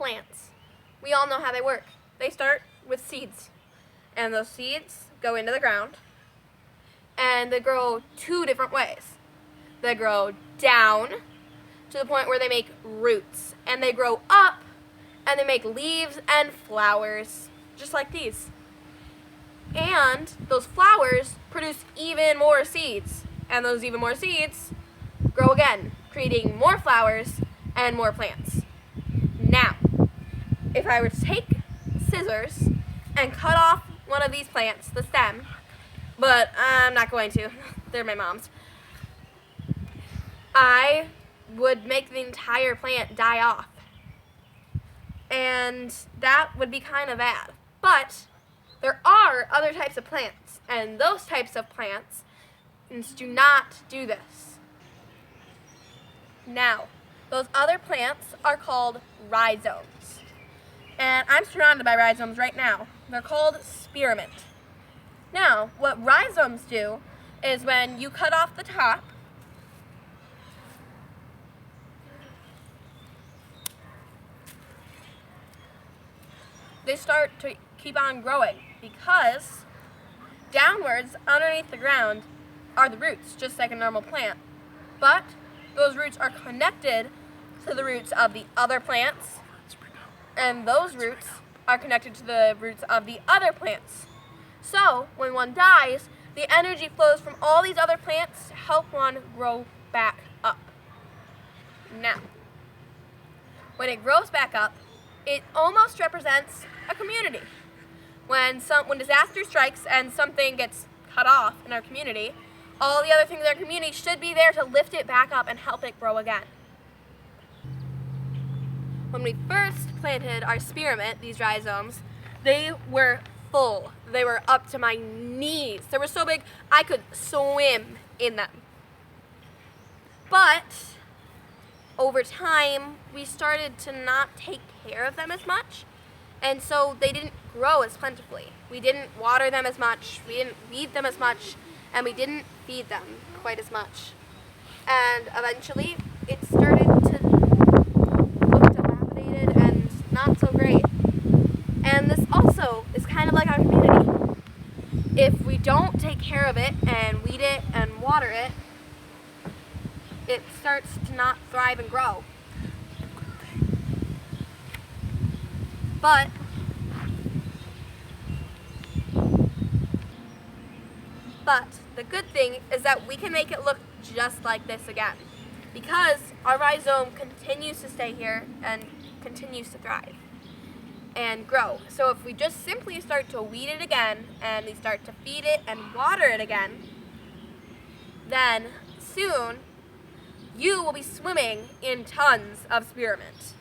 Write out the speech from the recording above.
plants. We all know how they work. They start with seeds, and those seeds go into the ground, and they grow two different ways. They grow down to the point where they make roots, and they grow up and they make leaves and flowers, just like these. And those flowers produce even more seeds, and those even more seeds grow again, creating more flowers and more plants. Now, if I were to take scissors and cut off one of these plants, the stem, but I'm not going to, they're my mom's, I would make the entire plant die off. And that would be kind of bad. But there are other types of plants, and those types of plants do not do this. Now, those other plants are called rhizomes. And I'm surrounded by rhizomes right now. They're called spearmint. Now, what rhizomes do is when you cut off the top, they start to keep on growing because downwards underneath the ground are the roots, just like a normal plant. But those roots are connected to the roots of the other plants, and those roots are connected to the roots of the other plants. So when one dies, the energy flows from all these other plants to help one grow back up. Now, when it grows back up, it almost represents a community. When disaster strikes and something gets cut off in our community, all the other things in our community should be there to lift it back up and help it grow again. When we first planted our spearmint, these rhizomes, they were full. They were up to my knees. They were so big I could swim in them. But over time, we started to not take care of them as much, and so they didn't grow as plentifully. We didn't water them as much, we didn't weed them as much, and we didn't feed them quite as much. And eventually, it started to look dilapidated and not so great. And this also is kind of like our community. If we don't take care of it and weed it and water it, it starts to not thrive and grow. But the good thing is that we can make it look just like this again, because our rhizome continues to stay here and continues to thrive and grow. So if we just simply start to weed it again and we start to feed it and water it again, then soon you will be swimming in tons of spearmint.